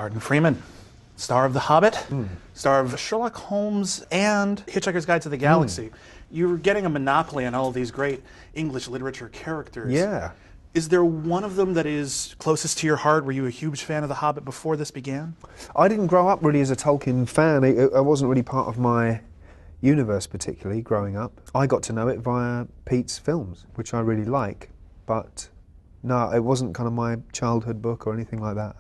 Martin Freeman, star of The Hobbit, star of Sherlock Holmes and Hitchhiker's Guide to the Galaxy. You're getting a monopoly on all of these great English literature characters. Yeah. Is there one of them that is closest to your heart? Were you a huge fan of The Hobbit before this began? I didn't grow up really as a Tolkien fan. I wasn't really part of my universe particularly growing up. I got to know it via Pete's films, which I really like, but no, it wasn't kind of my childhood book or anything like that.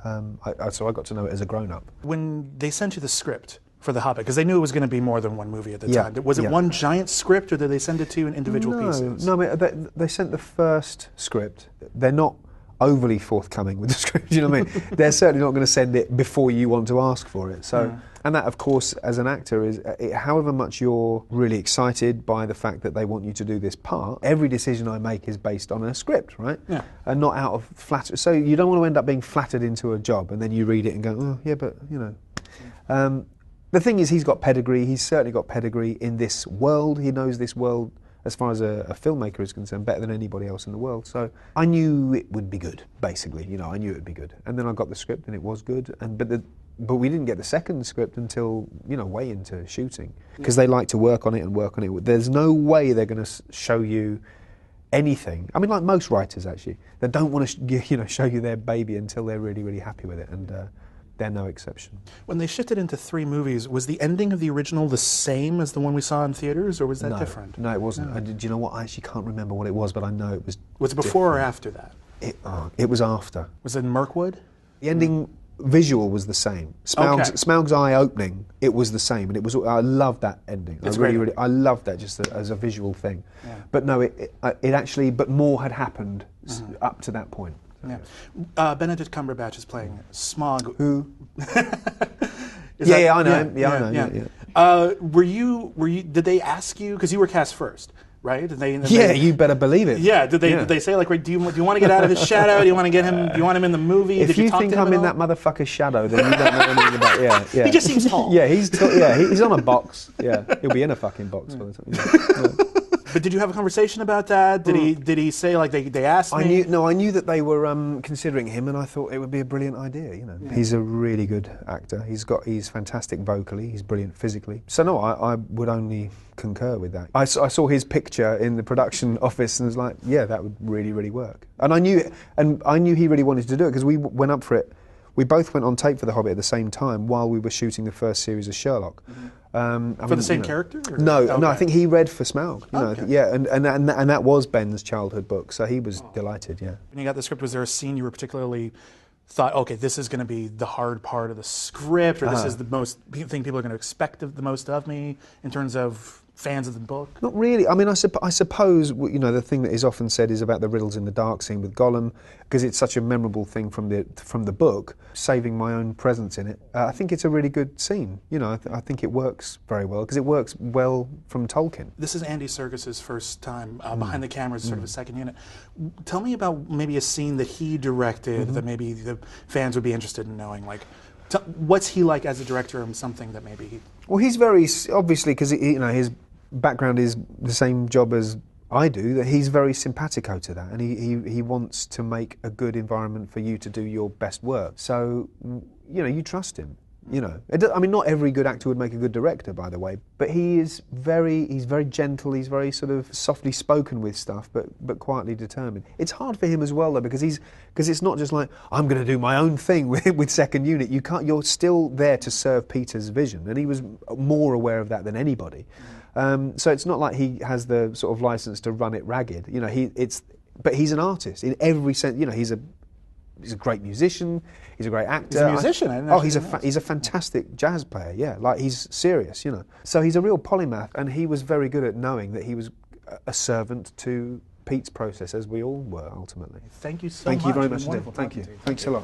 So I got to know it as a grown-up. When they sent you the script for The Hobbit, because they knew it was going to be more than one movie at the time, was it one giant script, or did they send it to you in individual pieces? No, they sent the first script. They're not overly forthcoming with the script, you know what I mean? They're certainly not going to send it before you want to ask for it. So, and that, of course, as an actor, is however much you're really excited by the fact that they want you to do this part, every decision I make is based on a script, right? Yeah. And not out of flattery. So you don't want to end up being flattered into a job and then you read it and go, oh, yeah, but, you know. The thing is, he's got pedigree. He's certainly got pedigree in this world. He knows this world, as far as a filmmaker is concerned, better than anybody else in the world. So I knew it would be good, basically. You know, I knew it would be good. And then I got the script and it was good. But we didn't get the second script until, you know, way into shooting. Because they like to work on it and work on it. There's no way they're going to show you anything. I mean, like most writers, actually. They don't want to, show you their baby until they're really, really happy with it. And they're no exception. When they shifted into 3 movies, was the ending of the original the same as the one we saw in theaters, or was that different? No, it wasn't. No. Do you know what? I actually can't remember what it was, but I know it was. Was it before or after that? It was after. Was it in Mirkwood? The ending visual was the same. Smaug's eye opening, it was the same, and it was. I loved that ending. I loved that just as a visual thing. Yeah. But no, it actually, but more had happened up to that point. Yeah. Benedict Cumberbatch is playing Smaug. Who? I know him. I know. Were you? Did they ask you? Because you were cast first, right? You better believe it. Yeah. Did they say like, do you want to get out of his shadow? Do you want to get him? Do you want him in the movie? If you think I'm in that motherfucker's shadow, then you don't know anything about. Yeah. He just seems tall. Yeah, he's on a box. Yeah, he'll be in a fucking box by the time. But did you have a conversation about that? Did he say, like, they asked me? I knew that they were considering him, and I thought it would be a brilliant idea, you know. Yeah. He's a really good actor. He's fantastic vocally, he's brilliant physically. So no, I would only concur with that. I saw his picture in the production office and was like, yeah, that would really, really work. And I knew he really wanted to do it, because we went up for it. We both went on tape for The Hobbit at the same time while we were shooting the first series of Sherlock. For the same character? Or? No, I think he read for Smaug. And that was Ben's childhood book, so he was delighted. Yeah. When you got the script, was there a scene you were particularly thought, okay, this is going to be the hard part of the script, or this is the thing people are going to expect the most of me in terms of fans of the book? Not really. I mean, I suppose, the thing that is often said is about the riddles in the dark scene with Gollum, because it's such a memorable thing from the book, saving my own presence in it. I think it's a really good scene. I think it works very well, because it works well from Tolkien. This is Andy Serkis' first time behind the camera as sort of a second unit. Tell me about maybe a scene that he directed that maybe the fans would be interested in knowing, like, what's he like as a director, and something that maybe he... Well, he's very, obviously, because his background is the same job as I do, that he's very simpatico to that, and he wants to make a good environment for you to do your best work. So, you trust him. I mean, not every good actor would make a good director, by the way, but he's very gentle, he's very sort of softly spoken with stuff, but quietly determined. It's hard for him as well, though, because it's not just like, I'm going to do my own thing with second unit. You're still there to serve Peter's vision, and he was more aware of that than anybody. So it's not like he has the sort of license to run it ragged. But he's an artist in every sense. He's a great musician. He's a great actor. He's a musician. He's a fantastic jazz player. Yeah, like he's serious. So he's a real polymath, and he was very good at knowing that he was a servant to Pete's process, as we all were ultimately. Thank you so much. Thank you very much indeed. Thank you. Thanks a lot.